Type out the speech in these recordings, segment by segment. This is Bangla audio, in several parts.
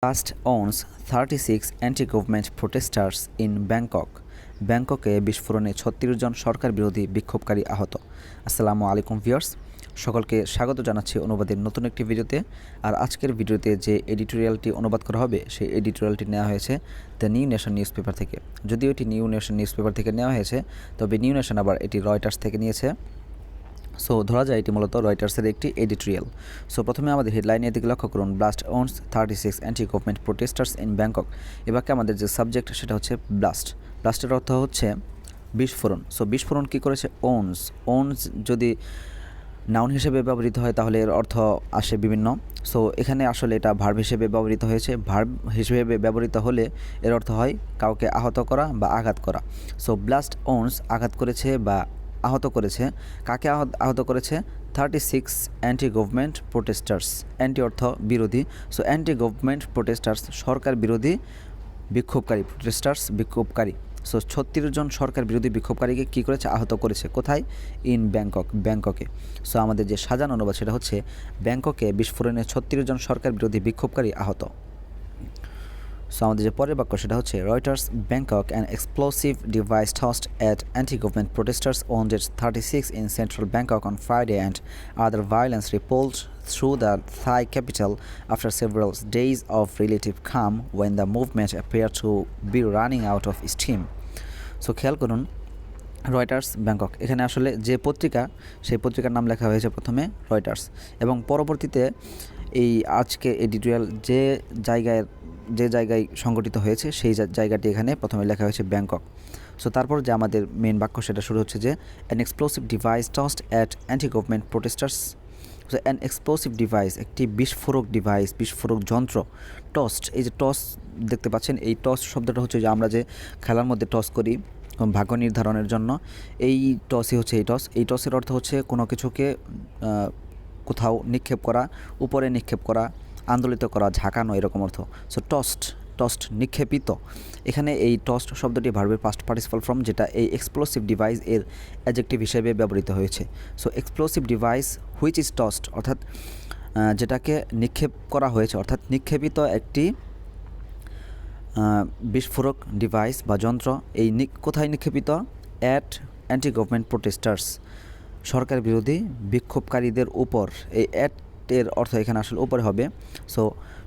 Blast owns 36 anti-government protesters in Bangkok. ব্যাংককে বিস্ফোরণে ৩৬ জন সরকার বিরোধী বিক্ষোভকারী আহত। আসসালামু আলাইকুম ভিউয়ার্স, সকলকে স্বাগত জানাচ্ছি অনুবাদের নতুন একটি ভিডিওতে। আর আজকের ভিডিওতে যে এডিটোরিয়ালটি অনুবাদ করা হবে সেই এডিটোরিয়ালটি নেওয়া হয়েছে the new nation news paper থেকে। যদিও এটি নিউ নেশন নিউজ পেপার থেকে নেওয়া হয়েছে, তবে নিউ নেশন আবার এটি রয়টার্স থেকে নিয়েছে। সো ধরা যায় এটি মূলত রয়টার্সের একটি এডিটোরিয়াল। সো প্রথমে আমাদের হেডলাইনের দিকে লক্ষ্য করুন, blast ওনস 36 anti government protesters in Bangkok. এবারে আমাদের যে সাবজেক্ট সেটা হচ্ছে ব্লাস্ট। ব্লাস্টের অর্থ হচ্ছে বিস্ফোরণ। সো বিস্ফোরণ কী করেছে? ওনস। ওনস যদি নাউন হিসেবে ব্যবহৃত হয় তাহলে এর অর্থ আসে বিভিন্ন। সো এখানে আসলে এটা ভার্ব হিসেবে ব্যবহৃত হয়েছে। ভার্ব হিসেবে ব্যবহৃত হলে এর অর্থ হয় কাউকে আহত করা বা আঘাত করা। সো ব্লাস্ট ওনস আঘাত করেছে বা আহত করেছে। কাকে আহত করেছে? 36 অ্যান্টি গভর্নমেন্ট প্রোটেস্টার্স। অ্যান্টি অর্থ বিরোধী। সো অ্যান্টি গভর্নমেন্ট প্রোটেস্টার্স সরকার বিরোধী বিক্ষোভকারী, প্রোটেস্টার্স বিক্ষোভকারী। সো ৩৬ জন সরকার বিরোধী বিক্ষোভকারীকে কী করেছে? আহত করেছে। কোথায়? ইন ব্যাংকক, ব্যাংককে। সো আমাদের যে সাজানো অনুবাদ সেটা হচ্ছে ব্যাংককে বিস্ফোরণে ৩৬ জন সরকার বিরোধী বিক্ষোভকারী আহত। সো আমাদের যে পরের বাক্য সেটা হচ্ছে Reuters Bangkok an explosive device টসড at anti government protesters wounded 36 in central Bangkok on Friday and other violence rippled through the Thai capital after several days of relative calm when the movement appeared to be running out of steam. So খেয়াল করুন, রয়টার্স ব্যাংকক, এখানে আসলে যে পত্রিকা সেই পত্রিকার নাম লেখা হয়েছে প্রথমে রয়টার্স, এবং পরবর্তীতে এই আজকে এডিটোরিয়াল যে জায়গায় সংগঠিত হয়েছে সেই জায়গাটি এখানে প্রথমে লেখা হয়েছে ব্যাংকক। সো তারপর যে আমাদের মেন বাক্য সেটা শুরু হচ্ছে যে an explosive device টসড at anti government protesters. So an explosive device একটি বিস্ফোরক ডিভাইস, বিস্ফোরক যন্ত্র। টসড, এই যে টস দেখতে পাচ্ছেন, এই টস শব্দটা হচ্ছে যে আমরা যে খেলার মধ্যে টস করি ভাগ্য নির্ধারণের জন্য, এই টসই হচ্ছে এই টস। এই টসের অর্থ হচ্ছে কোনো কিছুকে কোথাও নিক্ষেপ করা, উপরে নিক্ষেপ করা, আন্দোলিত করা, ঝাঁকানো, এরকম অর্থ। সো টস্ট নিক্ষেপিত। এখানে এই টস্ট শব্দটি ভার্বের পাস্ট পার্টিসিপাল ফর্ম, যেটা এই এক্সপ্লোসিভ ডিভাইস এর অ্যাডজেক্টিভ হিসেবে ব্যবহৃত হয়েছে। So explosive device which is tossed, অর্থাৎ যেটাকে নিক্ষেপ করা হয়েছে, অর্থাৎ নিক্ষেপিত একটি বিস্ফোরক ডিভাইস বা যন্ত্র। এই কোথায় নিক্ষেপিত? অ্যাট অ্যান্টি গভর্নমেন্ট প্রোটেস্টার্স, সরকার বিরোধী বিক্ষোভকারীদের উপর। এই অ্যাট এর অর্থ এখানে আসলে উপরে হবে। সো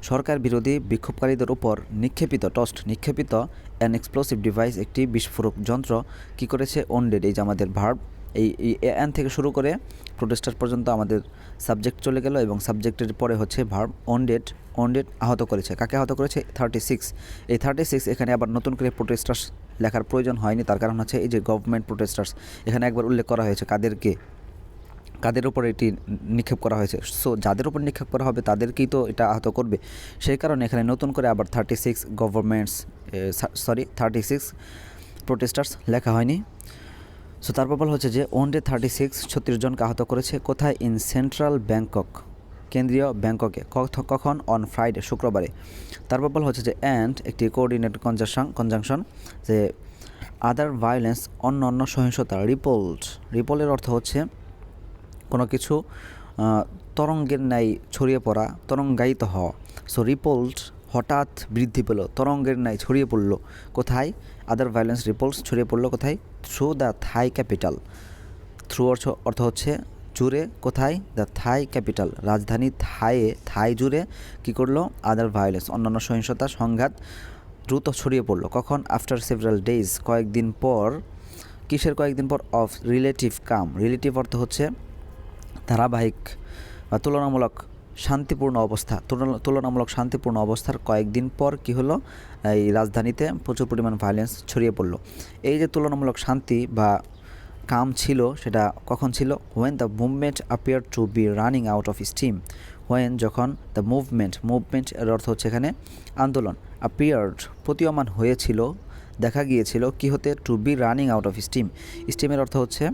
সরকার বিরোধী বিক্ষোভকারীদের উপর নিক্ষেপিত, টস্ট নিক্ষেপিত অ্যান এক্সপ্লোসিভ ডিভাইস একটি বিস্ফোরক যন্ত্র কী করেছে? ওন্ডেড, এই যে আমাদের ভার্ব, এই অ্যান থেকে শুরু করে প্রোটেস্টার পর্যন্ত আমাদের সাবজেক্ট চলে গেল, এবং সাবজেক্টের পরে হচ্ছে ভার্ব ওন্ডেড আহত করেছে। কাকে আহত করেছে? 36। এই 36 এখানে আবার নতুন করে প্রোটেস্টার্স লেখার প্রয়োজন হয়নি, তার কারণ হচ্ছে এই যে গভর্নমেন্ট প্রোটেস্টার্স এখানে একবার উল্লেখ করা হয়েছে কাদের উপর এটি নিক্ষেপ করা হয়েছে। সো যাদের উপর নিক্ষেপ করা হবে তাদেরকেই তো এটা আহত করবে, সেই কারণে এখানে নতুন করে আবার 36 প্রোটেস্টার্স লেখা হয়নি। সো তারপর বলা হচ্ছে যে ওয়ানডে 36 জনকে আহত করেছে। কোথায়? ইন সেন্ট্রাল ব্যাংকক, কেন্দ্রীয় ব্যাংককে। কখন? অন ফ্রাইডে, শুক্রবারে। তারপর বলা হচ্ছে যে অ্যান্ড একটি কোঅর্ডিনেট কনজাংশন, যে আদার ভায়োলেন্স, অন্য সহিংসতা। রিপলের অর্থ হচ্ছে কোনো কিছু তরঙ্গের ন্যায় ছড়িয়ে পড়া, তরঙ্গায়িত হওয়া। সো রিপোল্ড হঠাৎ বৃদ্ধি পেল, তরঙ্গের ন্যায় ছড়িয়ে পড়ল। কোথায়? আদার ভায়োলেন্স রিপোল্স ছড়িয়ে পড়ল কোথায়? Through the Thai capital. Through অর্থ হচ্ছে জুড়ে। কোথায়? দ্য থাই ক্যাপিটাল, রাজধানী থাই জুড়ে কী করলো? আদার ভায়োলেন্স, অন্যান্য সহিংসতা, সংঘাত দ্রুত ছড়িয়ে পড়ল। কখন? আফটার সেভারাল ডেজ, কয়েকদিন পর। কিসের কয়েকদিন পর? Of relative come. রিলেটিভ অর্থ হচ্ছে ধারাবাহিক বা তুলনামূলক শান্তিপূর্ণ অবস্থা। তুলনামূলক শান্তিপূর্ণ অবস্থার কয়েকদিন পর কী হলো? এই রাজধানীতে প্রচুর পরিমাণ ভায়োলেন্স ছড়িয়ে পড়ল। এই যে তুলনামূলক শান্তি বা কাম ছিল, সেটা কখন ছিল? When the movement appear to be running out of steam. When, যখন। দ্য মুভমেন্ট এর অর্থ হচ্ছে এখানে আন্দোলন। অ্যাপিয়ার্ড প্রতীয়মান হয়েছিল, দেখা গিয়েছিল কি হতে? To be running out of steam. স্টিমের অর্থ হচ্ছে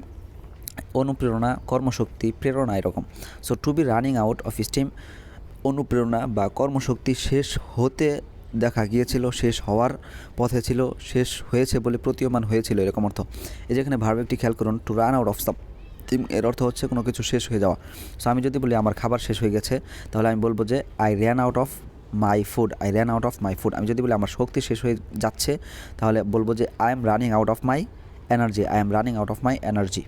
অনুপ্রেরণা, কর্মশক্তি, প্রেরণা, এরকম। So to be running out of steam, অনুপ্রেরণা বা কর্মশক্তি শেষ হতে দেখা গিয়েছিল, শেষ হওয়ার পথে ছিল, শেষ হয়েছে বলে প্রতীয়মান হয়েছিল, এরকম অর্থ। এই যেখানে ভার্ব একটি খেয়াল করুন, টু রান আউট অফ এর অর্থ হচ্ছে কোনো কিছু শেষ হয়ে যাওয়া। সো আমি যদি বলি আমার খাবার শেষ হয়ে গেছে, তাহলে আমি বলবো যে I ran out of my food, I ran out of my food. আমি যদি বলি আমার শক্তি শেষ হয়ে যাচ্ছে, তাহলে বলবো যে I am running out of my energy, I am running out of my energy.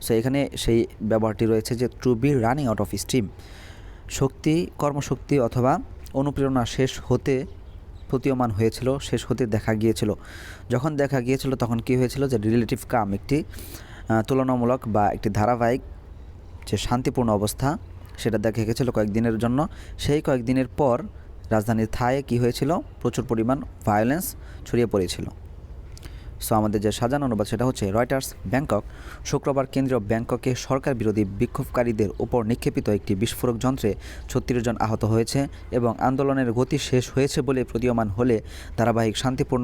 So এখানে সেই ব্যবহারটি রয়েছে যে to be running out of steam, শক্তি, কর্মশক্তি অথবা অনুপ্রেরণা শেষ হতে প্রতীয়মান হয়েছিল, শেষ হতে দেখা গিয়েছিল। যখন দেখা গিয়েছিল তখন কী হয়েছিল, যে রিলেটিভ কাম, একটি তুলনামূলক বা একটি ধারাবাহিক যে শান্তিপূর্ণ অবস্থা, সেটা দেখা গেছিলো কয়েকদিনের জন্য। সেই কয়েকদিনের পর রাজধানীর থায়ে কী হয়েছিল, প্রচুর পরিমাণ ভায়োলেন্স ছড়িয়ে পড়েছিল। সো আমাদের যে সাজানো অনুবাদ সেটা হচ্ছে রয়টার্স, ব্যাংকক, শুক্রবার কেন্দ্রীয় ব্যাংককে সরকার বিরোধী বিক্ষোভকারীদের উপর নিক্ষেপিত একটি বিস্ফোরক যন্ত্রে 36 জন আহত হয়েছে এবং আন্দোলনের গতি শেষ হয়েছে বলে প্রতীয়মান হলে ধারাবাহিক শান্তিপূর্ণ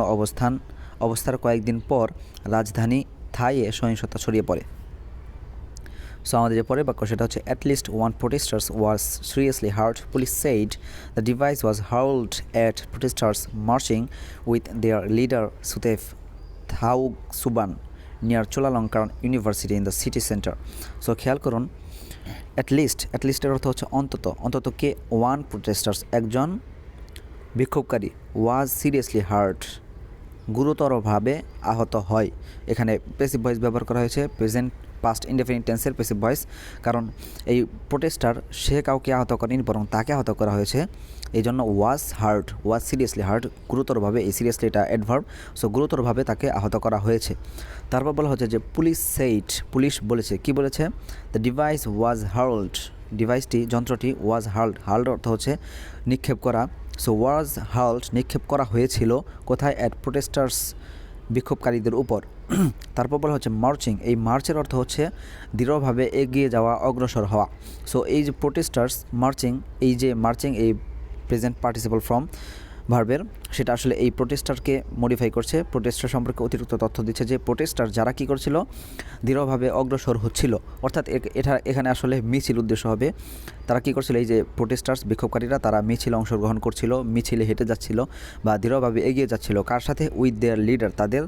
অবস্থার কয়েকদিন পর রাজধানী থাইয়ে সহিংসতা ছড়িয়ে পড়ে। সো আমাদের যে পরের বাক্য সেটা হচ্ছে at least one protesters was seriously hurt, police said the device was hurled at protesters marching with their leader Suthep Thaugsuban near Chulalongkorn university in the city centre. So খেয়াল করুন, অ্যাটলিস্টের অর্থ হচ্ছে অন্তত কে ওয়ান প্রোটেস্টার্স, একজন বিক্ষোভকারী, ওয়াজ সিরিয়াসলি হার্ট, গুরুতরভাবে আহত হয়। এখানে প্যাসিভ ভয়েস ব্যবহার করা হয়েছে, প্রেজেন্ট পাস্ট ইনডেফিনিট টেন্সের প্যাসিভ ভয়েস, কারণ এই প্রোটেস্টার সে কাউকে আহত করেনি, বরং তাকে আহত করা হয়েছে। এই জন্য ওয়াজ সিরিয়াসলি হার্ট, গুরুতরভাবে, এই সিরিয়াসলি এটা অ্যাডভার্ব, সো গুরুতরভাবে তাকে আহত করা হয়েছে। তারপর বলা হচ্ছে যে পুলিশ সেইড, পুলিশ বলেছে, কি বলেছে, দ্য ডিভাইস ওয়াজ হার্লড, ডিভাইসটি, যন্ত্রটি, ওয়াজ হার্লড অর্থ হচ্ছে নিক্ষেপ করা। সো ওয়াজ হার্লড, নিক্ষেপ করা হয়েছিল কোথায়, অ্যাট প্রোটেস্টার্স, বিক্ষোভকারীদের উপর। তারপর বলা হচ্ছে মার্চিং, এই মার্চের অর্থ হচ্ছে দৃঢ়ভাবে এগিয়ে যাওয়া, অগ্রসর হওয়া। সো এই যে প্রোটেস্টার্স মার্চিং, এই যে মার্চিং, এই প্রেজেন্ট পার্টিসিপল ফর্ম ভার্বের, সেটা আসলে এই প্রোটেস্টারকে মডিফাই করছে, প্রোটেস্টার সম্পর্কে অতিরিক্ত তথ্য দিচ্ছে যে প্রোটেস্টার যারা কী করছিল, দৃঢ়ভাবে অগ্রসর হচ্ছিল, অর্থাৎ এখানে আসলে মিছিল উদ্দেশ্য হবে। তারা কী করছিল, এই যে প্রোটেস্টার্স, বিক্ষোভকারীরা, তারা মিছিলে অংশগ্রহণ করছিল, মিছিলে হেঁটে যাচ্ছিল বা দৃঢ়ভাবে এগিয়ে যাচ্ছিল, কার সাথে, উইথ দেয়ার লিডার, তাদের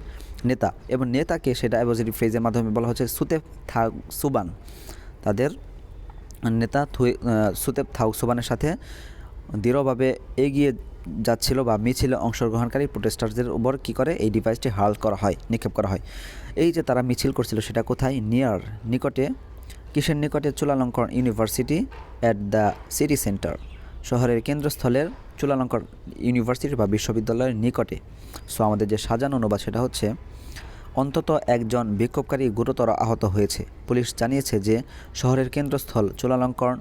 নেতা। এবং নেতাকে সেটা অ্যাপোজিটিভ ফ্রেজের মাধ্যমে বলা হচ্ছে সুতেফ থাউগসুবান, তাদের নেতা সুতেফ থাউগসুবানের সাথে দৃঢ়ভাবে এগিয়ে যাচ্ছিল বা মিছিলে অংশগ্রহণকারী প্রোটেস্টারদের উপর কী করে, এই ডিভাইসটি হার্ল করা হয়, নিক্ষেপ করা হয়। এই যে তারা মিছিল করছিল সেটা কোথায়, নিয়ার, নিকটে, কিসের নিকটে, Chulalongkorn university at the city centre, শহরের কেন্দ্রস্থলের চোলালঙ্কার ইউনিভার্সিটি বা বিশ্ববিদ্যালয়ের নিকটে। সো আমাদের যে সাজানো অনুবাদ সেটা হচ্ছে অন্তত একজন বিক্ষোভকারী গুরুতর আহত হয়েছে। পুলিশ জানিয়েছে যে শহরের কেন্দ্রস্থল চোলালঙ্কার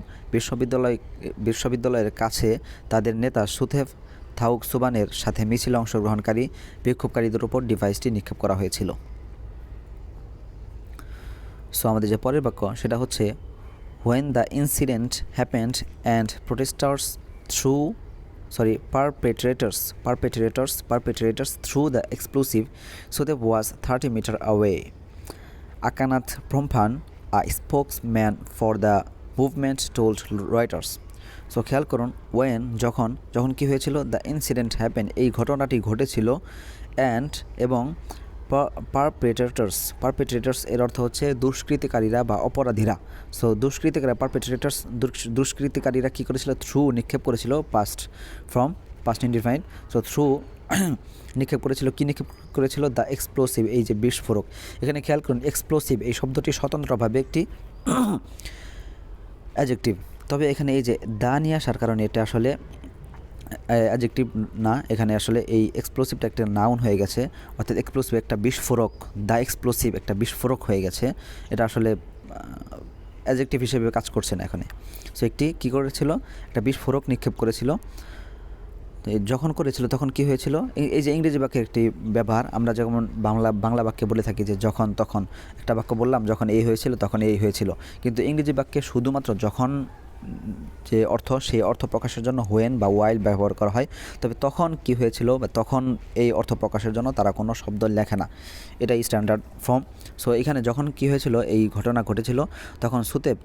বিশ্ববিদ্যালয়ের কাছে তাদের নেতা সুথেফ থাউগসুবানের সাথে মিছিলে অংশগ্রহণকারী বিক্ষোভকারীদের উপর ডিভাইসটি নিক্ষেপ করা হয়েছিল। সো আমাদের যে পরের বাক্য সেটা হচ্ছে when the incident happened and perpetrators threw the explosive, Sudev was 30 meters away. Akanath Promphan, a spokesman for the movement, told Reuters. So খেয়াল করুন, ওয়েন, যখন কী হয়েছিল, দ্য ইনসিডেন্ট হ্যাপেন, এই ঘটনাটি ঘটেছিল, অ্যান্ড, এবং পারপেট্রেটার্স এর অর্থ হচ্ছে দুষ্কৃতিকারীরা বা অপরাধীরা। সো দুষ্কৃতিকারীরা কী করেছিল, থ্রু, নিক্ষেপ করেছিল, পাস্ট ইনডিফাইন্ড। সো থ্রু নিক্ষেপ করেছিল, কি নিক্ষেপ করেছিল, দ্য এক্সপ্লোসিভ, এই যে বিস্ফোরক। এখানে খেয়াল করুন, এক্সপ্লোসিভ এই শব্দটি স্বতন্ত্রভাবে একটি অ্যাডজেক্টিভ, তবে এখানে এই যে দা নিয়ে আসার কারণে এটা আসলে অ্যাডজেক্টিভ না, এখানে আসলে এই এক্সপ্লোসিভটা একটা নাউন হয়ে গেছে, অর্থাৎ এক্সপ্লোসিভ একটা বিস্ফোরক, দ্য এক্সপ্লোসিভ একটা বিস্ফোরক হয়ে গেছে, এটা আসলে অ্যাডজেক্টিভ হিসেবে কাজ করছে না এখানে। সো একটি কী করেছিল, একটা বিস্ফোরক নিক্ষেপ করেছিল। যখন করেছিল তখন কি হয়েছিল, এই যে ইংরেজি বাক্যের একটি ব্যবহার, আমরা যেমন বাংলা বাক্যে বলে থাকি যে যখন তখন, একটা বাক্য বললাম যখন এই হয়েছিল তখন এই হয়েছিল, কিন্তু ইংরেজি বাক্যে শুধুমাত্র যখন যে অর্থ, সেই অর্থ প্রকাশের জন্য হোয়েন বা ওয়াইল ব্যবহার করা হয়, তবে তখন কি হয়েছিল বা তখন এই অর্থ প্রকাশের জন্য তারা কোনো শব্দ লেখে না, এটাই স্ট্যান্ডার্ড ফর্ম। সো এখানে যখন কি হয়েছিল, এই ঘটনা ঘটেছিল,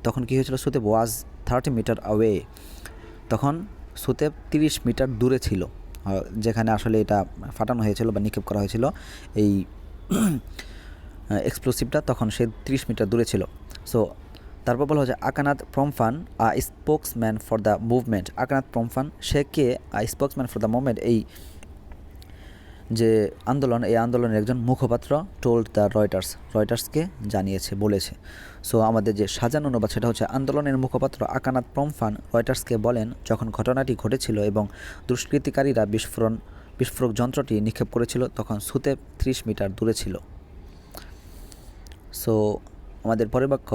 তখন কি হয়েছিল, সুতেব ওয়াজ 30 মিটার অ্যাওয়ে, তখন সুতেব 30 মিটার দূরে ছিল, যেখানে আসলে এটা ফাটানো হয়েছিল বা নিক্ষেপ করা হয়েছিল এই এক্সপ্লোসিভটা, তখন সে 30 মিটার দূরে ছিল। সো তারপর বলা হচ্ছে Akanat Promphan spokesman for the movement. Akanat Promphan সে কে স্পোক্সম্যান ফর দ্য মুভমেন্ট, এই যে আন্দোলন, এই আন্দোলনের একজন মুখপাত্র টোল্ড দ্য রয়টার্সকে জানিয়েছে, বলেছে। সো আমাদের যে সাজানো অনুবাদ সেটা হচ্ছে আন্দোলনের মুখপাত্র আকানাত প্রমফান রয়টার্সকে বলেন, যখন ঘটনাটি ঘটেছিল এবং দুষ্কৃতিকারীরা বিস্ফোরক যন্ত্রটি নিক্ষেপ করেছিল তখন সুতেপ 30 মিটার দূরে ছিল। সো আমাদের পরের বাক্য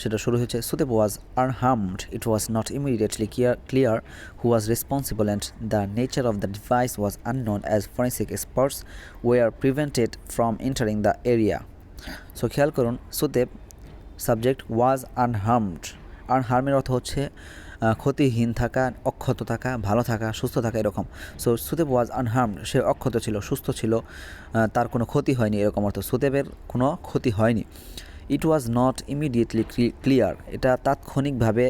সেটা শুরু হয়েছে Suthep was unharmed, it was not immediately clear who was responsible and the nature of the device was unknown as forensic experts were prevented from entering the area. So খেয়াল করুন, সুতেপ সাবজেক্ট ওয়াজ আনহার্মড। আনহার্মের অর্থ হচ্ছে ক্ষতিহীন থাকা, অক্ষত থাকা, ভালো থাকা, সুস্থ থাকা, এরকম। সো সুতেপ ওয়াজ আনহার্মড, সে অক্ষত ছিল, সুস্থ ছিল, তার কোনো ক্ষতি হয়নি, এরকম অর্থ। সুতেপের কোনো ক্ষতি হয়নি। ইট ওয়াজ নট ইমিডিয়েটলি ক্লিয়ার, এটা তাৎক্ষণিকভাবে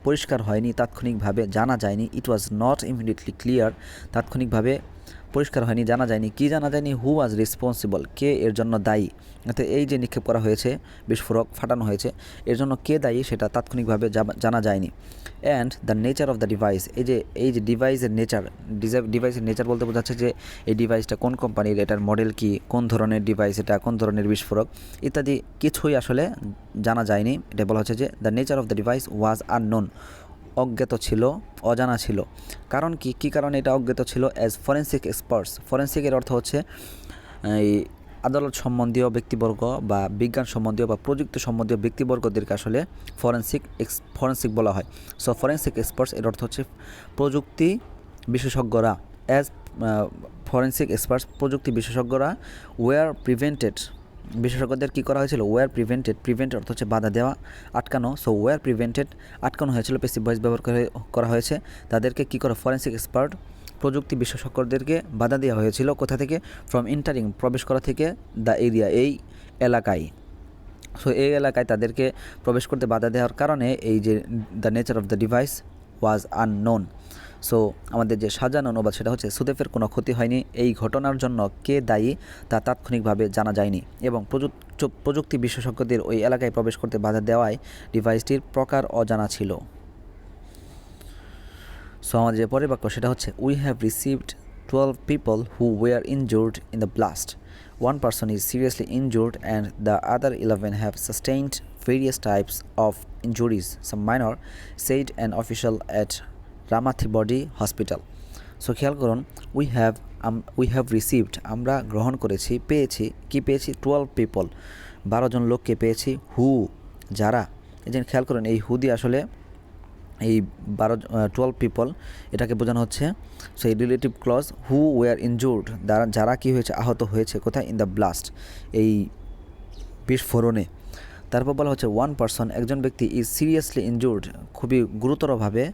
পরিষ্কার হয়নি, তাৎক্ষণিকভাবে জানা যায়নি। ইট ওয়াজ নট ইমিডিয়েটলি ক্লিয়ার, তাৎক্ষণিকভাবে পরিষ্কার হয়নি, জানা যায়নি। কি জানা যায়নি? হু ওয়াজ রেসপন্সিবল, কে এর জন্য দায়ী। অর্থাৎ এই যে নিক্ষেপ করা হয়েছে, বিস্ফোরক ফাটানো হয়েছে, এর জন্য কে দায়ী সেটা তাৎক্ষণিকভাবে জানা যায়নি। And the nature of the device, এই যে ডিভাইসের নেচার বলতে বোঝাচ্ছে যে এই ডিভাইসটা কোন কোম্পানির, এটার মডেল কি, কোন ধরনের ডিভাইস, এটা কোন ধরনের বিস্ফোরক ইত্যাদি কিছুই আসলে জানা যায়নি। এটা বলা হচ্ছে যে the nature of the device was unknown, অজ্ঞাত ছিল, অজানা ছিল। কারণ কী কারণে এটা অজ্ঞাত ছিল? অ্যাজ ফরেন্সিক এক্সপার্টস, ফরেন্সিকের অর্থ হচ্ছে এই আদালত সম্বন্ধীয় ব্যক্তিবর্গ বা বিজ্ঞান সম্বন্ধীয় বা প্রযুক্তি সম্বন্ধীয় ব্যক্তিবর্গদেরকে আসলে ফরেন্সিক বলা হয়। সো ফরেন্সিক এক্সপার্টস এর অর্থ হচ্ছে প্রযুক্তি বিশেষজ্ঞরা। অ্যাজ ফরেন্সিক এক্সপার্টস, প্রযুক্তি বিশেষজ্ঞরা ওয়ার প্রিভেন্টেড, বিশেষজ্ঞদের কী করা হয়েছিল? ওয়ার প্রিভেন্ট অর্থ হচ্ছে বাধা দেওয়া, আটকানো। সো ওয়ার প্রিভেন্টেড, আটকানো হয়েছিল, প্যাসিভ ভয়েস ব্যবহার করা হয়েছে। তাদেরকে কী করা? ফরেন্সিক এক্সপার্ট, প্রযুক্তি বিশেষজ্ঞদেরকে বাধা দেওয়া হয়েছিল কোথা থেকে? ফ্রম এন্টারিং, প্রবেশ করা থেকে, দ্য এরিয়া, এই এলাকায়। সো এই এলাকায় তাদেরকে প্রবেশ করতে বাধা দেওয়ার কারণে এই যে the nature of the device was unknown. So আমাদের যে সাজানো অনুবাদ সেটা হচ্ছে সুতেপের কোনো ক্ষতি হয়নি, এই ঘটনার জন্য কে দায়ী তা তাৎক্ষণিকভাবে জানা যায়নি, এবং প্রযুক্তি বিশেষজ্ঞদের ওই এলাকায় প্রবেশ করতে বাধা দেওয়ায় ডিভাইসটির প্রকার অজানা ছিল। সো আমাদের যে পরের বাক্য সেটা হচ্ছে we have received 12 people who were injured in the blast. One person is seriously injured and the other 11 have sustained various types of injuries, some minor, said an official at Ramathibodi Hospital. So খেয়াল করুন, উই হ্যাভ রিসিভড, আমরা গ্রহণ করেছি, পেয়েছি, কি পেয়েছি? 12 people, 12 জন লোককে পেয়েছি। হু, যারা, এই যে খেয়াল করুন এই হু দিয়ে আসলে এই 12 people এটাকে বোঝানো হচ্ছে। সো এই relative clause, who were injured, যারা কী হয়েছে? আহত হয়েছে। কোথায়? ইন দ্য ব্লাস্ট, এই বিস্ফোরণে। তারপর বলা হচ্ছে ওয়ান পারসন, একজন ব্যক্তি, ইজ সিরিয়াসলি ইনজুর্ড, খুবই গুরুতরভাবে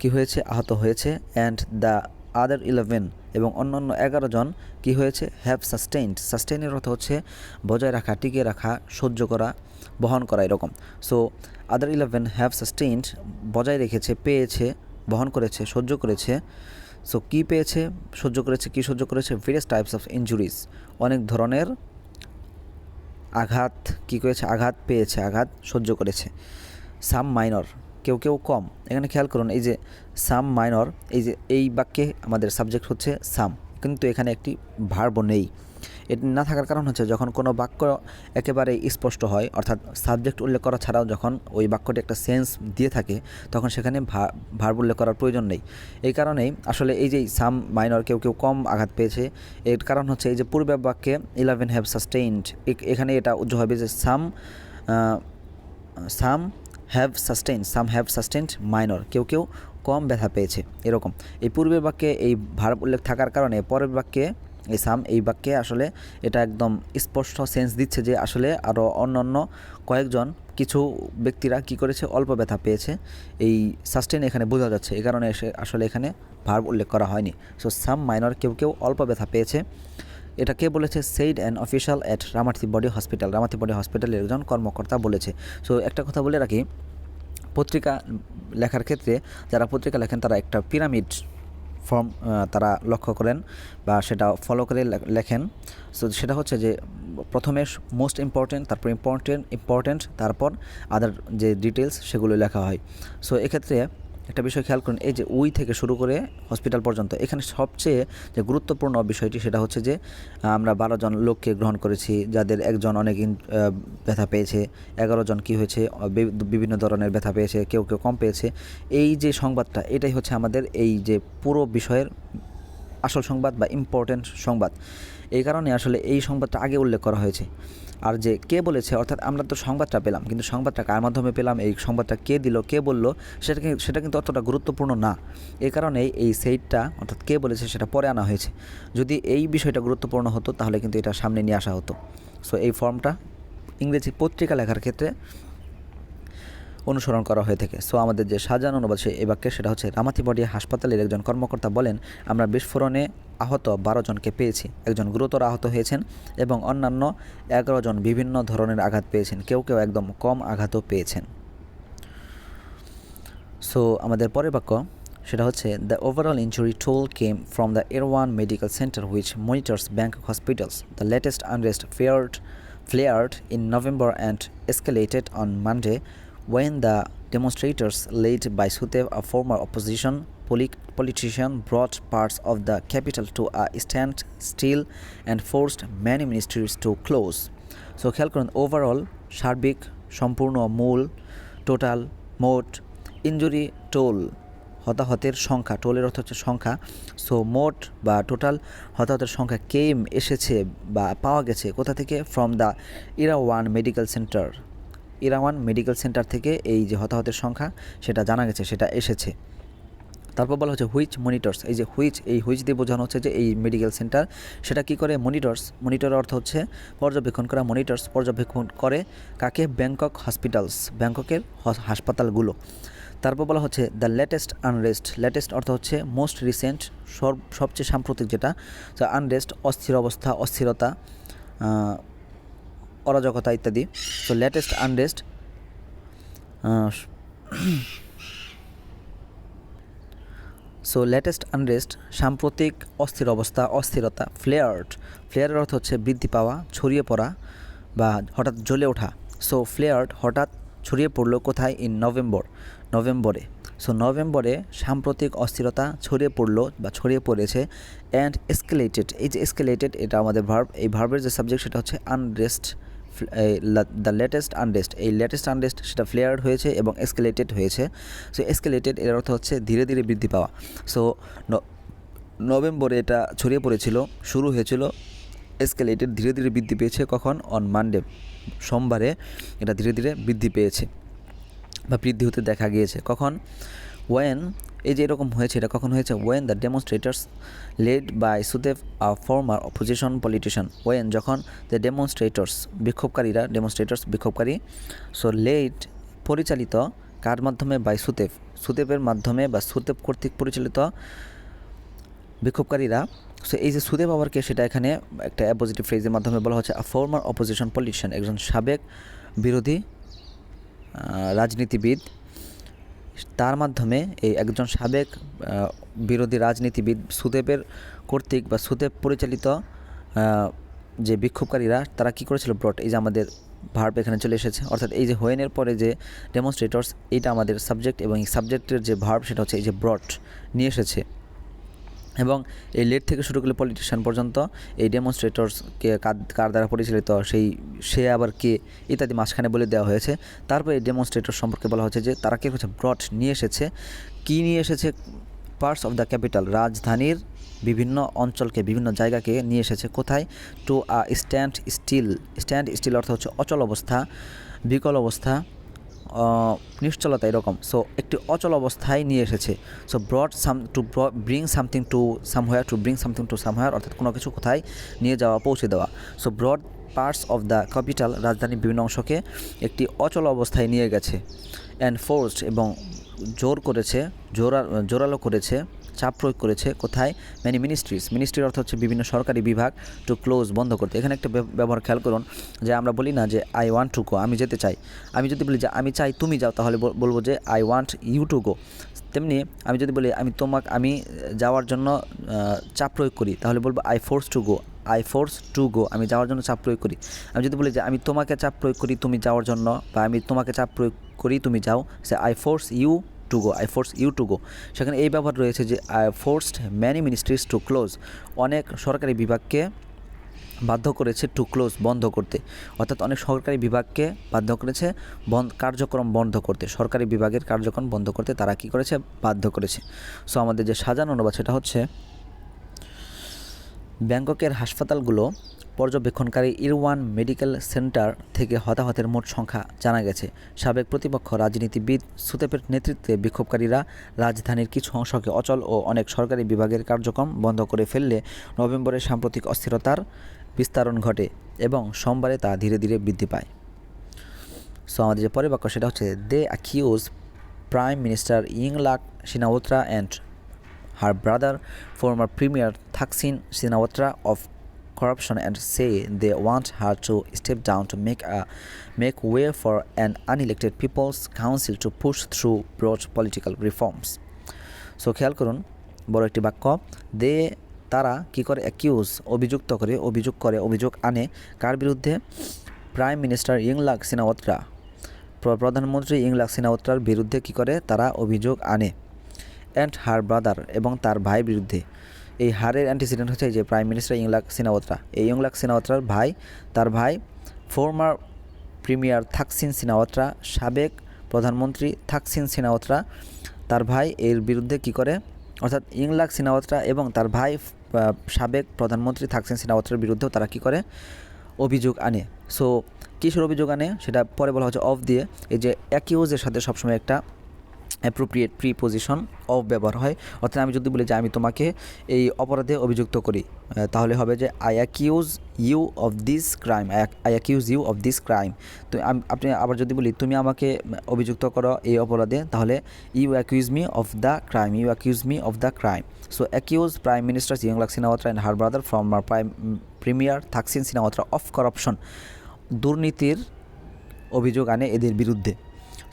কী হয়েছে? আহত হয়েছে। অ্যান্ড দ্য আদার 11, এবং অন্যান্য 11 জন কী হয়েছে? হ্যাভ সাস্টেইনের অর্থ হচ্ছে বজায় রাখা, টিকিয়ে রাখা, সহ্য করা, বহন করা, এরকম। সো আদার 11 হ্যাভ সাস্টেইনড, বজায় রেখেছে, পেয়েছে, বহন করেছে, সহ্য করেছে। সো কী পেয়েছে? সহ্য করেছে। কী সহ্য করেছে? ভেরিয়াস টাইপস অফ ইনজুরিজ, অনেক ধরনের আঘাত, কী করেছে? আঘাত পেয়েছে, আঘাত সহ্য করেছে। সাম মাইনর, কেউ কম। এখানে খেয়াল করুন এই যে সাম মাইনর, এই যে এই বাক্যে আমাদের সাবজেক্ট হচ্ছে সাম, কিন্তু এখানে একটি ভার্ব নেই। এটি না থাকার কারণ হচ্ছে যখন কোনো বাক্য একেবারে স্পষ্ট হয়, অর্থাৎ সাবজেক্ট উল্লেখ করা ছাড়াও যখন ওই বাক্যটি একটা সেন্স দিয়ে থাকে তখন সেখানে ভার্ব উল্লেখ করার প্রয়োজন নেই। এই কারণেই আসলে এই যে সাম মাইনর, কেউ কম আঘাত পেয়েছে, এর কারণ হচ্ছে এই যে পূর্বের বাক্যে 11 হ্যাভ সাস্টেইনড, এখানে এটা উজ্জ্বল হবে যে সাম হ্যাভ সাস্টেইনড মাইনর, কেউ কম ব্যথা পেয়েছে, এরকম। এই পূর্বের বাক্যে এই ভার্ব উল্লেখ থাকার কারণে পরের বাক্যে এই বাক্যে আসলে এটা একদম স্পষ্ট সেন্স দিচ্ছে যে আসলে আরও অন্যান্য কয়েকজন কিছু ব্যক্তিরা কি করেছে? অল্প ব্যথা পেয়েছে। এই সাস্টেইন এখানে বোঝা যাচ্ছে, এই কারণে আসলে এখানে ভার্ব উল্লেখ করা হয়নি। সো সাম মাইনর, কেউ অল্প ব্যথা পেয়েছে। এটা কে বলেছে? সেইড অ্যান অফিশিয়াল অ্যাট রামাথিবডি হসপিটালের একজন কর্মকর্তা বলেছে। সো একটা কথা বলে রাখি, পত্রিকা লেখার ক্ষেত্রে যারা পত্রিকা লেখেন তারা একটা পিরামিড ফর্ম তারা লক্ষ্য করেন বা সেটা ফলো করে লেখেন। সো সেটা হচ্ছে যে প্রথমে মোস্ট ইম্পর্টেন্ট, তারপর ইম্পর্টেন্ট, তারপর আদার যে ডিটেলস সেগুলো লেখা হয়। সো এক্ষেত্রে একটা বিষয় খেয়াল করুন, এই যে উই থেকে শুরু করে হসপিটাল পর্যন্ত, এখানে সবচেয়ে যে গুরুত্বপূর্ণ বিষয়টি সেটা হচ্ছে যে আমরা 12 জন লোককে গ্রহণ করেছি, যাদের একজন অনেক ব্যথা পেয়েছে, 11 জন কী হয়েছে বিভিন্ন ধরনের ব্যথা পেয়েছে, কেউ কেউ কম পেয়েছে। এই যে সংবাদটা, এটাই হচ্ছে আমাদের এই যে পুরো বিষয়ের আসল সংবাদ বা ইম্পর্টেন্ট সংবাদ। এই কারণে আসলে এই সংবাদটা আগে উল্লেখ করা হয়েছে। আর যে কে বলেছে, অর্থাৎ আমরা তো সংবাদটা পেলাম, কিন্তু সংবাদটা কার মাধ্যমে পেলাম, এই সংবাদটা কে দিল, কে বলল, সেটা কিন্তু অতটা গুরুত্বপূর্ণ না। এই কারণে এই সেইটটা, অর্থাৎ কে বলেছে, সেটা পরে আনা হয়েছে। যদি এই বিষয়টা গুরুত্বপূর্ণ হতো তাহলে কিন্তু এটা সামনে নিয়ে আসা হতো। সো এই ফর্মটা ইংরেজি পত্রিকা লেখার ক্ষেত্রে অনুসরণ করা হয়ে থাকে। সো আমাদের যে সাজানো অনুবাদ এই বাক্যে সেটা হচ্ছে, রামাতিবড়িয়া হাসপাতালের একজন কর্মকর্তা বলেন, আমরা বিস্ফোরণে আহত 12 জনকে পেয়েছি, একজন গুরুতর আহত হয়েছেন এবং অন্যান্য 11 জন বিভিন্ন ধরনের আঘাত পেয়েছেন, কেউ কেউ একদম কম আঘাতও পেয়েছেন। সো আমাদের পরের বাক্য সেটা হচ্ছে, the overall injury toll came from the Erawan medical centre which monitors Bangkok hospitals. The latest unrest flared in November and escalated on Monday when the demonstrators led by Sutev, a former opposition politician, brought parts of the capital to a standstill and forced many ministries to close. So খেয়াল করুন, ওভারঅল সার্বিক, সম্পূর্ণ, মূল, টোটাল, মোট, ইনজুরি, টোল, হতাহতের সংখ্যা, টোলের অর্থ হচ্ছে সংখ্যা। সো মোট বা টোটাল হতাহতের সংখ্যা কেম এসেছে বা পাওয়া গেছে কোথা থেকে, from the Erawan medical centre. Erawan medical centre থেকে এই যে হতাহতের সংখ্যা সেটা জানা গেছে, সেটা এসেছে। তারপর বলা হচ্ছে হুইচ মনিটর্স, এই যে হুইচ দিয়ে বোঝানো হচ্ছে যে এই মেডিকেল সেন্টার সেটা কি করে, মনিটর অর্থ হচ্ছে পর্যবেক্ষণ করা, পর্যবেক্ষণ করে কাকে, ব্যাংকক হসপিটালস, ব্যাংককের হাসপাতালগুলো। তারপর বলা হচ্ছে দ্য লেটেস্ট অর্থ হচ্ছে মোস্ট রিসেন্ট, সবচেয়ে সাম্প্রতিক যেটা। তো আনরেস্ট অস্থির অবস্থা, অস্থিরতা, অরাজকতা ইত্যাদি। তো লেটেস্ট আনরেস্ট সাম্প্রতিক অস্থির অবস্থা, অস্থিরতা। ফ্লেয়ারের অর্থ হচ্ছে বৃদ্ধি পাওয়া, ছড়িয়ে পড়া বা হঠাৎ জ্বলে ওঠা। সো ফ্লেয়ার্ড হঠাৎ ছড়িয়ে পড়লো কোথায়, ইন নভেম্বরে। সো নভেম্বরে সাম্প্রতিক অস্থিরতা ছড়িয়ে পড়লো বা ছড়িয়ে পড়েছে। অ্যান্ড এসকেলেটেড, এই যে এসকেলেটেড এটা আমাদের ভার্ব, এই ভার্বের যে সাবজেক্ট সেটা হচ্ছে আনরেস্ট। দ্য লেটেস্ট আনরেস্ট, এই লেটেস্ট আনরেস্ট সেটা ফ্লেয়ার্ড হয়েছে এবং এসকেলেটেড হয়েছে। সো এসকেলেটেড এর অর্থ হচ্ছে ধীরে ধীরে বৃদ্ধি পাওয়া। সো নভেম্বরে এটা ছড়িয়ে পড়েছিল, শুরু হয়েছিল, এসকেলেটেড ধীরে ধীরে বৃদ্ধি পেয়েছে, কখন, অন মানডে, সোমবারে এটা ধীরে ধীরে বৃদ্ধি পেয়েছে বা বৃদ্ধি হতে দেখা গিয়েছে। কখন, ওয়েন, এই যে এরকম হয়েছে এটা কখন হয়েছে, when the demonstrators led by Suthep, a former opposition politician. When যখন, দ্য বিক্ষোভকারী, সো লেড পরিচালিত, কার মাধ্যমে, বাই সুদেবের মাধ্যমে বা সুদেব কর্তৃক পরিচালিত বিক্ষোভকারীরা। সো এই যে সুদেব আবার কে, সেটা এখানে একটা অ্যাপোজিটিভ ফ্রেজের মাধ্যমে বলা হচ্ছে, আ ফর্মার অপোজিশন পলিটিশিয়ান, একজন সাবেক বিরোধী রাজনীতিবিদ, তার মাধ্যমে এই একজন সাবেক বিরোধী রাজনীতিবিদ সুদেবের কর্তৃক বা সুদেব পরিচালিত যে বিক্ষোভকারীরা তারা কি করেছিল, ব্রট, এই যে আমাদের ভার্ব এখানে চলে এসেছে, অর্থাৎ এই যে হোয়েনের পরে যে ডেমনস্ট্রেটর্স, এইটা আমাদের সাবজেক্ট এবং এই সাবজেক্টের যে ভার্ব সেটা হচ্ছে এই যে ব্রট নিয়ে এসেছে। এবং এই লেট থেকে শুরু করলে পলিটিশিয়ান পর্যন্ত এই ডেমনস্ট্রেটর্সকে কার দ্বারা পরিচালিত, সে আবার কে ইত্যাদি মাঝখানে বলে দেওয়া হয়েছে। তারপর এই ডেমনস্ট্রেটর সম্পর্কে বলা হচ্ছে যে তারা কে হচ্ছে, ব্রট নিয়ে এসেছে, কি নিয়ে এসেছে, পার্টস অফ দ্য ক্যাপিটাল, রাজধানীর বিভিন্ন অঞ্চলকে, বিভিন্ন জায়গাকে নিয়ে এসেছে, কোথায়, টু আ স্ট্যান্ড স্টিল অর্থ হচ্ছে অচল অবস্থা, বিকল অবস্থা, নিশ্চলতা এরকম। সো একটি অচল অবস্থায় নিয়ে এসেছে। So bring something to somewhere, অর্থাৎ কোনো কিছু কোথায় নিয়ে যাওয়া, পৌঁছে দেওয়া। So broad parts of the capital, রাজধানীর বিভিন্ন অংশকে একটি অচল অবস্থায় নিয়ে গেছে। অ্যান্ড ফোর্সড, এবং জোরালো করেছে, চাপ প্রয়োগ করেছে, কোথায়, ম্যানি মিনিস্ট্রির অর্থ হচ্ছে বিভিন্ন সরকারি বিভাগ, টু ক্লোজ, বন্ধ করতে। এখানে একটা ব্যবহার খেয়াল করুন, যে আমরা বলি না যে আই ওয়ান্ট টু গো, আমি যেতে চাই। আমি যদি বলি যে আমি চাই তুমি যাও, তাহলে বলবো যে I want you to go. তেমনি আমি যদি বলি আমি যাওয়ার জন্য চাপ প্রয়োগ করি, তাহলে বলবো I force to go. I force to go, আমি যাওয়ার জন্য চাপ প্রয়োগ করি। আমি যদি বলি যে আমি তোমাকে চাপ প্রয়োগ করি তুমি যাওয়ার জন্য, বা আমি তোমাকে চাপ প্রয়োগ করি তুমি যাও, সে I force you to go. I force you to go. সেখানে এই ব্যবহার রয়েছে যে I forced many ministries to close, অনেক সরকারি বিভাগকে বাধ্য করেছে টু ক্লোজ, বন্ধ করতে। অর্থাৎ অনেক সরকারি বিভাগকে বাধ্য করেছে কার্যক্রম বন্ধ করতে, সরকারি বিভাগের কার্যক্রম বন্ধ করতে তারা কী করেছে, বাধ্য করেছে। সো আমাদের যে সাজানো অনুবাদ সেটা হচ্ছে, ব্যাংককের হাসপাতালগুলো পর্যবেক্ষণকারী ইরওয়ান মেডিকেল সেন্টার থেকে হতাহতের মোট সংখ্যা জানা গেছে। সাবেক প্রতিপক্ষ রাজনীতিবিদ সুতেপের নেতৃত্বে বিক্ষোভকারীরা রাজধানীর কিছু অংশকে অচল ও অনেক সরকারি বিভাগের কার্যক্রম বন্ধ করে ফেললে নভেম্বরে সাম্প্রতিক অস্থিরতার বিস্তারণ ঘটে এবং সোমবারে তা ধীরে ধীরে বৃদ্ধি পায়। সো আমাদের যে পরের বাক্য সেটা হচ্ছে, they accuse prime minister Yingluck Shinawatra and her brother, former Premier Thaksin Shinawatra, of corruption and say they want her to step down to make way for an unelected People's Council to push through broad political reforms. So খেয়াল করুন বড় একটি বাক্য, দে তারা কী করে, অ্যাকিউজ অভিযোগ আনে কার বিরুদ্ধে, প্রাইম মিনিস্টার ইংলাক সিনাওয়াত্রা, প্রধানমন্ত্রী ইংলাক সিনাওয়াত্রার বিরুদ্ধে কী করে তারা অভিযোগ আনে, অ্যান্ড হার ব্রাদার এবং তার ভাইয়ের বিরুদ্ধে। এই হারের অ্যান্টিসিডেন্ট হচ্ছে যে প্রাইম মিনিস্টার ইংলাক সিনাওয়াত্রা, এই ইংলাক সিনাওয়াত্রার ভাই, তার ভাই ফর্মার প্রিমিয়ার থাকসিন সিনাওয়াত্রা, সাবেক প্রধানমন্ত্রী থাকসিন সিনাওয়াত্রা, তার ভাই এর বিরুদ্ধে কী করে, অর্থাৎ ইংলাক সিনাওয়াত্রা এবং তার ভাই সাবেক প্রধানমন্ত্রী থাকসিন সিনাওয়াত্রার বিরুদ্ধেও তারা কী করে, অভিযোগ আনে। সো কিসের অভিযোগ আনে সেটা পরে বলা হচ্ছে অফ দিয়ে। এই যে অ্যাকিউজের সাথে সবসময় একটা অ্যাপ্রোপ্রিয়েট প্রিপোজিশন অফ ব্যবহার হয়। অর্থাৎ আমি যদি বলি যে আমি তোমাকে এই অপরাধে অভিযুক্ত করি, তাহলে হবে যে I accuse you of this crime, I accuse you of this crime. তো আপনি আবার যদি বলি তুমি আমাকে অভিযুক্ত করো এই অপরাধে, তাহলে you accuse me of the crime, you accuse me of the crime. So accuse prime minister Yingluck Shinawatra and her brother former premier Thaksin Shinawatra of corruption, দুর্নীতির অভিযোগ আনে এদের বিরুদ্ধে।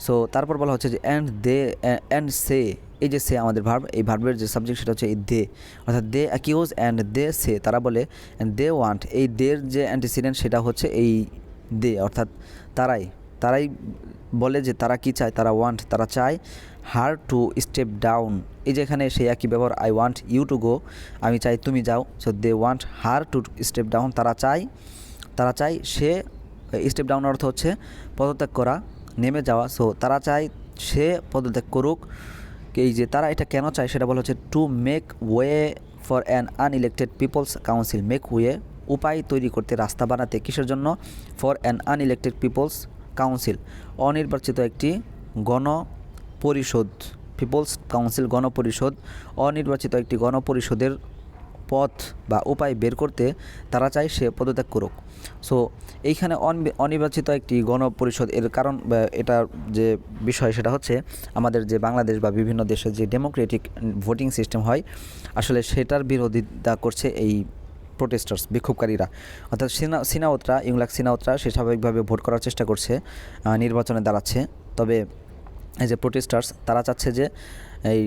সো তারপর বলা হচ্ছে যে অ্যান্ড সে, এই যে সে আমাদের ভার্ব, এই ভার্বের যে সাবজেক্ট সেটা হচ্ছে এই দে, অর্থাৎ দে অ্যাকিউজ অ্যান্ড দে সে, তারা বলে, অ্যান্ড দে ওয়ান্ট, এই দের যে অ্যান্টিসিডেন্ট সেটা হচ্ছে এই দে, অর্থাৎ তারাই বলে যে তারা কি চায়, তারা ওয়ান্ট, তারা চায় হার টু স্টেপ ডাউন, এই যে এখানে সেই একই ব্যবহার, I want you to go, আমি চাই তুমি যাও। So they want her to step down, তারা চায় সে, স্টেপ ডাউন অর্থ হচ্ছে পদত্যাগ করা, নেমে যাওয়া। সো তারা চায় সে পদত্যাগ করুক। এই যে তারা এটা কেন চায় সেটা বলা হচ্ছে to make way for an unelected people's council, make way উপায় তৈরি করতে, রাস্তা বানাতে, কিসের জন্য, for an unelected people's council, অনির্বাচিত একটি গণপরিষদ, পিপলস কাউন্সিল গণপরিষদ, অনির্বাচিত একটি গণপরিষদের পথ বা উপায় বের করতে তারা চায় সে পদত্যাগ করুক। সো এইখানে অনির্বাচিত একটি গণপরিষদ, এর কারণ এটার যে বিষয় সেটা হচ্ছে আমাদের যে বাংলাদেশ বা বিভিন্ন দেশে যে ডেমোক্রেটিক ভোটিং সিস্টেম হয়, আসলে সেটার বিরোধিতা করছে এই প্রোটেস্টার্স, বিক্ষোভকারীরা। অর্থাৎ সিনাওয়াত্রা, ইংলাক সিনাওয়াত্রা সে স্বাভাবিকভাবে ভোট করার চেষ্টা করছে, নির্বাচনে দাঁড়াচ্ছে, তবে এই যে প্রোটেস্টার্স তারা চাচ্ছে যে এই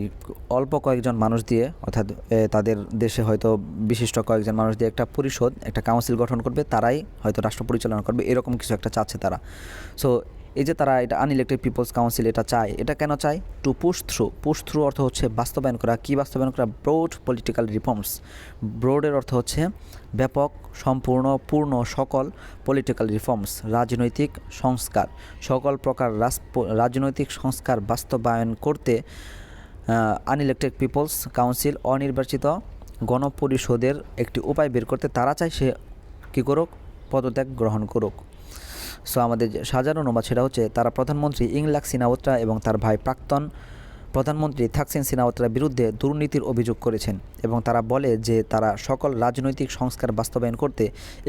অল্প কয়েকজন মানুষ দিয়ে, অর্থাৎ তাদের দেশে হয়তো বিশিষ্ট কয়েকজন মানুষ দিয়ে একটা পরিষদ, একটা কাউন্সিল গঠন করবে, তারাই হয়তো রাষ্ট্র পরিচালনা করবে, এরকম কিছু একটা চাচ্ছে তারা। সো এই যে তারা এটা আনইলেক্টেড পিপলস কাউন্সিল এটা চায়, এটা কেন চায়, টু পুশ থ্রু অর্থ হচ্ছে বাস্তবায়ন করা, কী বাস্তবায়ন করা, ব্রড পলিটিক্যাল রিফর্মস, ব্রডের অর্থ হচ্ছে ব্যাপক, সম্পূর্ণ, পূর্ণ, সকল, পলিটিক্যাল রিফর্মস রাজনৈতিক সংস্কার, সকল প্রকার রাজনৈতিক সংস্কার বাস্তবায়ন করতে আনইলেক্টেড পিপলস কাউন্সিল, অনির্বাচিত গণপরিষদের একটি উপায় বের করতে তারা চায় সে কী করুক, পদত্যাগ গ্রহণ করুক। সো আমাদের যে সাজানো অনুবাদ সেটা হচ্ছে, তারা প্রধানমন্ত্রী ইংলাক সিনাওয়াত্রা এবং তার ভাই প্রাক্তন প্রধানমন্ত্রী থাকসিন সিনাওয়াত্রার বিরুদ্ধে দুর্নীতির অভিযোগ করেছেন এবং তারা বলে যে তারা সকল রাজনৈতিক সংস্কার বাস্তবায়ন করতে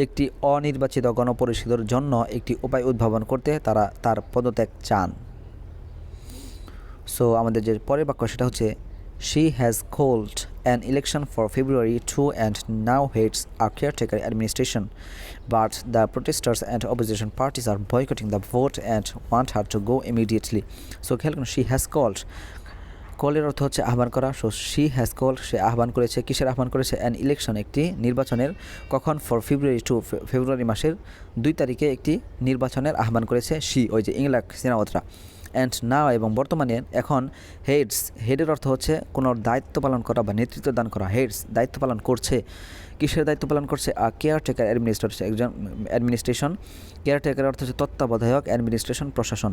একটি অনির্বাচিত গণপরিষদের জন্য একটি উপায় উদ্ভাবন করতে তারা তার পদত্যাগ চান। সো আমাদের যে পরের বাক্য সেটা হচ্ছে, she has called an election for February 2 and now heads a caretaker administration, but the protesters and opposition parties are boycotting the vote and want her to go immediately. So she has কলের অর্থ হচ্ছে আহ্বান করা। সো শি হ্যাজ কল, সে আহ্বান করেছে। কিসের আহ্বান করেছে? অ্যান ইলেকশন, একটি নির্বাচনের। কখন? ফর ফেব্রুয়ারি টু, ফেব্রুয়ারি মাসের 2 তারিখে একটি নির্বাচনের আহ্বান করেছে শি, ওই যে ইংলাক সিনেমাত্রা। অ্যান্ড নাও, এবং বর্তমানে, এখন। হেডস, হেডের অর্থ হচ্ছে কোনো দায়িত্ব পালন করা বা নেতৃত্ব দান করা। হেডস দায়িত্ব পালন করছে। কিসের দায়িত্ব পালন করছে? কেয়ারটেকার অ্যাডমিনিস্ট্রেশন, একজন অ্যাডমিনিস্ট্রেশন। কেয়ারটেকার অর্থ হচ্ছে তত্ত্বাবধায়ক, অ্যাডমিনিস্ট্রেশন প্রশাসন।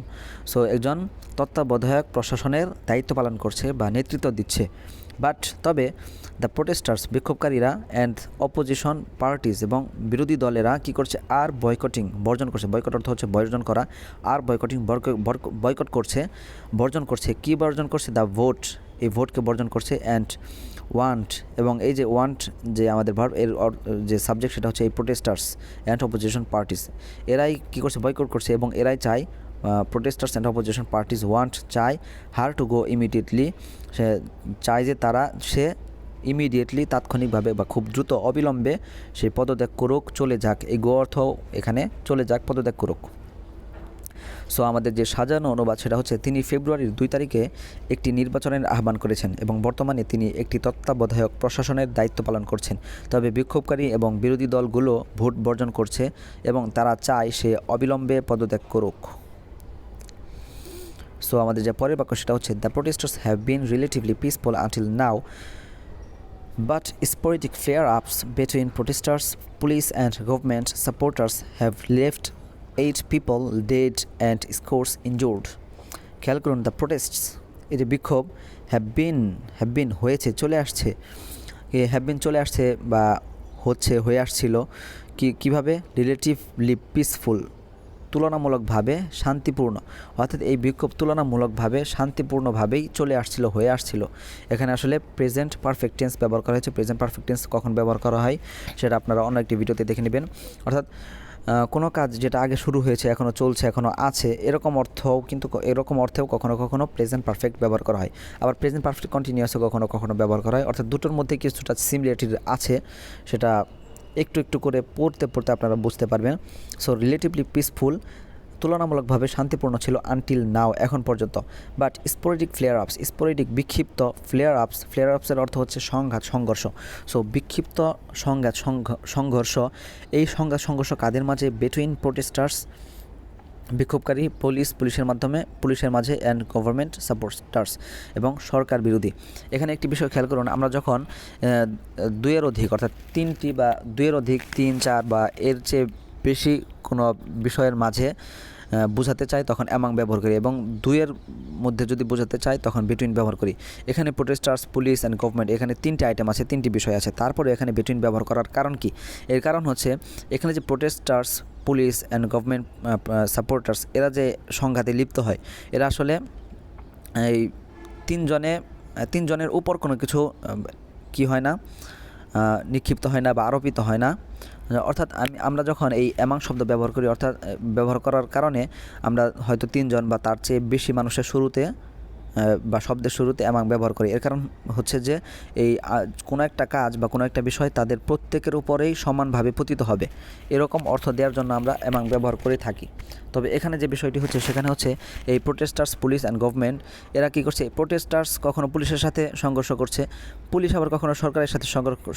সো একজন তত্ত্বাবধায়ক প্রশাসনের দায়িত্ব পালন করছে বা নেতৃত্ব দিচ্ছে। বাট তবে দ্য প্রোটেস্টার্স, বিক্ষোভকারীরা, অ্যান্ড অপোজিশন পার্টিজ, এবং বিরোধী দলেরা কী করছে? আর বয়কটিং, বর্জন করছে। বয়কট অর্থ হচ্ছে বর্জন করা। আর বয়কটিং, বয়কট করছে, বর্জন করছে। কী বর্জন করছে? দ্য ভোট, এই ভোটকে বর্জন করছে। অ্যান্ড ওয়ান্ট, এবং এই যে ওয়ান্ট যে আমাদের ভার্ব, এর যে সাবজেক্ট সেটা হচ্ছে এই প্রোটেস্টার্স অ্যান্ড অপোজিশন পার্টিস। এরাই কী করছে? বয়কট করছে, এবং এরাই চায়, protesters and opposition parties want, চায়, হার টু গো ইমিডিয়েটলি, সে চায় যে সে ইমিডিয়েটলি, তাৎক্ষণিকভাবে বা খুব দ্রুত, অবিলম্বে সে পদত্যাগ করুক, চলে যাক। এই গো অর্থ এখানে চলে যাক, পদত্যাগ করুক। সো আমাদের যে সাজানো অনুবাদ সেটা হচ্ছে, তিনি ফেব্রুয়ারির 2 তারিখে একটি নির্বাচনের আহ্বান করেছেন এবং বর্তমানে তিনি একটি তত্ত্বাবধায়ক প্রশাসনের দায়িত্ব পালন করছেন। তবে বিক্ষোভকারী এবং বিরোধী দলগুলো ভোট বর্জন করছে এবং তারা চায় সে অবিলম্বে পদত্যাগ করুক। সো আমাদের যে পরের বাক্য সেটা হচ্ছে, the protesters have been relatively peaceful until now, but sporadic flare-ups between protesters, police and government supporters have left 8 people dead and scores injured. খেয়াল করুন, দ্য প্রোটেস্টস, এই যে বিক্ষোভ, হ্যাভ বিন হয়েছে, চলে আসছে, হ্যাভ বিন চলে আসছে বা হচ্ছে, হয়ে আসছিল, কীভাবে? রিলেটিভলি পিসফুল, তুলনামূলকভাবে শান্তিপূর্ণ। অর্থাৎ এই বিক্ষোভ তুলনামূলকভাবে শান্তিপূর্ণভাবেই চলে আসছিল, হয়ে আসছিল। এখানে আসলে প্রেজেন্ট পারফেক্ট টেন্স ব্যবহার করা হয়েছে। প্রেজেন্ট পারফেক্ট টেন্স কখন ব্যবহার করা হয় সেটা আপনারা অন্য একটি ভিডিওতে দেখে নেবেন। অর্থাৎ কোনো কাজ যেটা আগে শুরু হয়েছে, এখনও চলছে, এখনও আছে, এরকম অর্থেও কখনো কখনো প্রেজেন্ট পারফেক্ট ব্যবহার করা হয়। আবার প্রেজেন্ট পারফেক্ট কন্টিনিউয়াসও কখনো কখনো ব্যবহার করা হয়। অর্থাৎ দুটোর মধ্যে কিছুটা সিমিলারিটি আছে, সেটা একটু একটু করে পড়তে আপনারা বুঝতে পারবেন। সো রিলেটিভলি পিসফুল, তুলনামূলকভাবে শান্তিপূর্ণ ছিল, আনটিল নাও, এখন পর্যন্ত। বাট স্পোরেডিক ফ্লেয়ার-আপস, স্পোরেডিক বিক্ষিপ্ত, ফ্লেয়ার-আপসের অর্থ হচ্ছে সংঘাত, সংঘর্ষ। সো বিক্ষিপ্ত সংঘাত, সংঘর্ষ, এই সংঘাত সংঘর্ষ কাদের মাঝে? বিটুইন প্রোটেস্টার্স, বিক্ষোভকারী, পুলিশের মাঝে, অ্যান্ড গভর্নমেন্ট সাপোর্টার্স, এবং সরকার বিরোধী। এখানে একটি বিষয় খেয়াল করুন, আমরা যখন 2-এর অধিক, অর্থাৎ 3টি বা 2-এর অধিক, 3, 4 বা এর চেয়ে বেশি কোনো বিষয়ের মাঝে বোঝাতে চাই তখন অ্যামাং ব্যবহার করি, এবং 2-এর মধ্যে যদি বোঝাতে চাই তখন বিটুইন ব্যবহার করি। এখানে প্রোটেস্টার্স, পুলিশ অ্যান্ড গভর্নমেন্ট, এখানে 3টি আইটেম আছে, 3টি বিষয় আছে, তারপরে এখানে বিটুইন ব্যবহার করার কারণ কি? এর কারণ হচ্ছে, এখানে যে protesters, police and government supporters, এরা যে সংঘাতে লিপ্ত হয়, এরা আসলে এই তিনজনের উপর কোনো কিছু কি হয় না, নিক্ষিপ্ত হয় না বা আরোপিত হয় না। অর্থাৎ আমরা যখন এই অ্যামাং শব্দ ব্যবহার করি, অর্থাৎ ব্যবহার করার কারণে আমরা হয়তো 3 জন বা তার চেয়ে বেশি মানুষের শুরুতে বা শব্দের শুরুতে অ্যামাং ব্যবহার করি। এর কারণ হচ্ছে যে এই কোনো একটা কাজ বা কোনো একটা বিষয় তাদের প্রত্যেকের উপরেই সমানভাবে পতিত হবে, এরকম অর্থ দেওয়ার জন্য আমরা অ্যামাং ব্যবহার করে থাকি। তবে এখানে যে বিষয়টি হচ্ছে সেখানে হচ্ছে এই প্রোটেস্টার্স, পুলিশ অ্যান্ড গভর্নমেন্ট, এরা কী করছে? প্রোটেস্টার্স কখনো পুলিশের সাথে সংঘর্ষ করছে, পুলিশ আবার কখনো সরকারের সাথে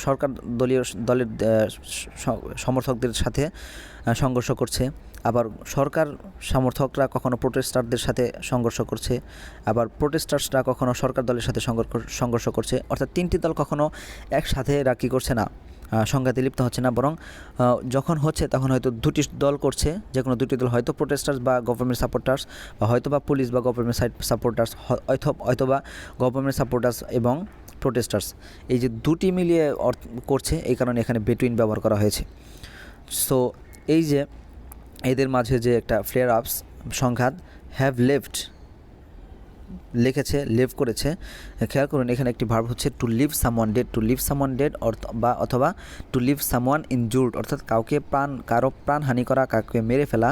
সরকার দলের সমর্থকদের সাথে সংঘর্ষ করছে। আবার সরকার সমর্থকরা কখনো প্রোটেস্টারদের সাথে সংঘর্ষ করছে, আবার প্রোটেস্টার্সরা কখনো সরকার দলের সাথে সংঘর্ষ করছে। অর্থাৎ 3টি দল কখনো একসাথে এরা কী করছে না, সংঘাতে লিপ্ত হচ্ছে না, বরং যখন হচ্ছে তখন হয়তো 2টি দল করছে, যে কোনো 2টি দল, হয়তো প্রোটেস্টার্স বা গভর্নমেন্ট সাপোর্টার্স, বা হয়তো বা পুলিশ বা গভর্নমেন্ট সাপোর্টার্স, হয়তোবা গভর্নমেন্ট সাপোর্টার্স এবং প্রোটেস্টার্স, এই যে 2টি মিলিয়ে করছে, এই কারণে এখানে বিটুইন ব্যবহার করা হয়েছে। সো এই যে এদের মাঝে যে একটা ফ্লেয়ার-আপস, সংঘাত, হ্যাভ লেফট লিখেছে, লিভ করেছে। খেয়াল করুন, এখানে একটি ভার্ব হচ্ছে to leave someone dead, to leave someone dead অথবা টু লিভ সামওয়ান ইনজুর্ড, অর্থাৎ কারো প্রাণহানি করা, কাউকে মেরে ফেলা,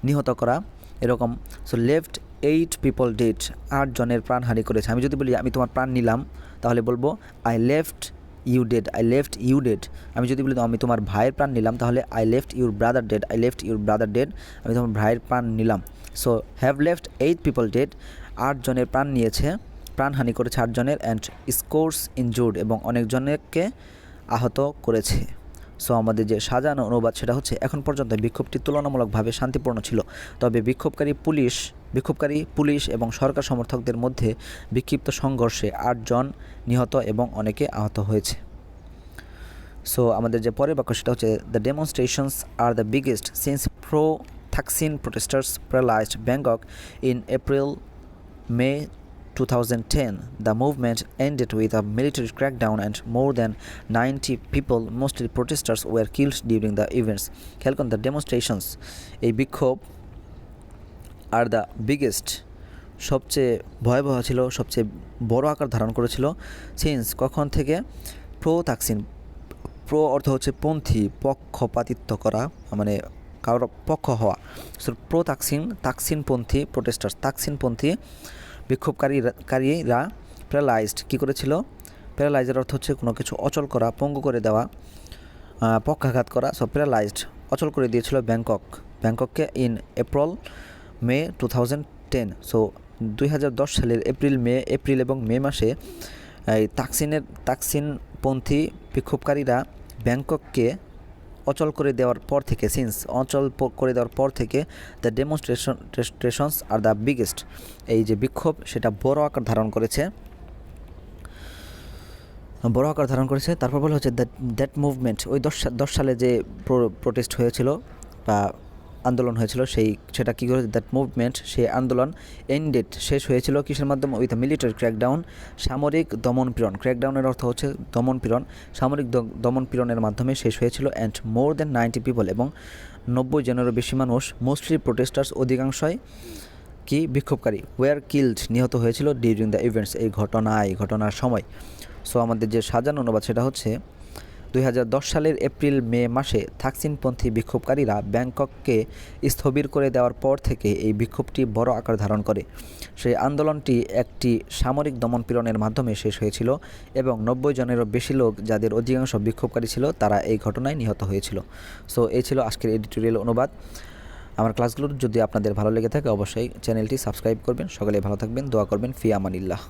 নিহত করা, এরকম। সো লেফট 8 পিপল ডেড, 8 জনের প্রাণহানি করেছে। আমি যদি বলি আমি তোমার প্রাণ নিলাম, তাহলে বলবো I left you dead, I left you dead. আমি যদি বলি আমি তোমার ভাইয়ের প্রাণ নিলাম, তাহলে I left your brother dead, I left your brother dead, আমি তোমার ভাইয়ের প্রাণ নিলাম। So have left 8 people dead, 8 জনের প্রাণ প্রাণহানি করেছে 8 জনের অ্যান্ড স্কোর্স ইনজুর্ড এবং অনেকজনকে আহত করেছে। সো আমাদের যে সাজানো অনুবাদ সেটা হচ্ছে, এখন পর্যন্ত বিক্ষোভটি তুলনামূলকভাবে শান্তিপূর্ণ ছিল, তবে বিক্ষোভকারী পুলিশ এবং সরকার সমর্থকদের মধ্যে বিক্ষিপ্ত সংঘর্ষে 8 জন নিহত এবং অনেকে আহত হয়েছে। সো আমাদের যে পরের বাক্য সেটা হচ্ছে, the demonstrations are the biggest since pro Thaksin protesters paralysed Bangkok in April-May 2010. The movement ended with a military crackdown and more than 90 people, mostly protesters, were killed during the events. খেয়াল করুন, দ্য ডেমনস্ট্রেশনস, এই বিক্ষোভ, আর দ্য বিগেস্ট, সবচেয়ে ভয়াবহ ছিল, সবচেয়ে বড় আকার ধারণ করেছিল, সিন্স, কখন থেকে, প্রো অর্থ হচ্ছে পন্থী, পক্ষপাতিত্ব করা, মানে কারোর পক্ষ হওয়া। সো তাকসিনপন্থী প্রোটেস্টার্স, তাকসিনপন্থী বিক্ষোভকারীরা প্যারালাইজড কী করেছিল, প্যারালাইজের অর্থ হচ্ছে কোনো কিছু অচল করা, পঙ্গু করে দেওয়া, পক্ষাঘাত করা। সো প্যারালাইজড, অচল করে দিয়েছিল ব্যাংকককে ইন April-May 2010। সো 2010 সালের এপ্রিল এবং মে মাসে এই তাকসিনপন্থী বিক্ষোভকারীরা ব্যাংকককে অচল করে দেওয়ার পর থেকে the demonstrations are the biggest, এই যে বিক্ষোভ সেটা বড় আকার ধারণ করেছে। তারপর বলা হচ্ছে দ্যাট মুভমেন্ট, ওই 10 সালে যে প্রোটেস্ট হয়েছিল বা আন্দোলন হয়েছিল, সেটা কী করে, দ্যাট মুভমেন্ট, সেই আন্দোলন এন্ডেড, শেষ হয়েছিল কিসের মাধ্যমে, উইথ মিলিটারি ক্র্যাকডাউন, সামরিক দমনপীড়ন। ক্র্যাকডাউনের অর্থ হচ্ছে দমনপীড়ন, সামরিক দমনপীড়নের মাধ্যমে শেষ হয়েছিল। অ্যান্ড মোর দ্যান 90 পিপল, এবং 90 জনেরও বেশি মানুষ, মোস্টলি প্রোটেস্টার্স, অধিকাংশই কি বিক্ষোভকারী, ওয়ার কিল্ড, নিহত হয়েছিল, ডিউরিং দ্য ইভেন্টস, এই ঘটনার সময়। সো আমাদের যে সাজানো অনুবাদ সেটা হচ্ছে, 2010 সালের এপ্রিল-মে মাসে থাকসিনপন্থী বিক্ষোভকারীরা ব্যাংকককে স্থবির করে দেওয়ার পর থেকে এই বিক্ষোভটি বড় আকার ধারণ করে। সেই আন্দোলনটি একটি সামরিক দমনপীড়নের মাধ্যমে শেষ হয়েছিল এবং 90 জনেরও বেশি লোক, যাদের অধিকাংশ বিক্ষোভকারী ছিল, তারা এই ঘটনায় নিহত হয়েছিল। সো এই ছিল আজকের এডিটোরিয়াল অনুবাদ। আমার ক্লাসগুলো যদি আপনাদের ভালো লেগে থাকে অবশ্যই চ্যানেলটি সাবস্ক্রাইব করবেন। সকলে ভালো থাকবেন, দোয়া করবেন। ফি আমানিল্লাহ।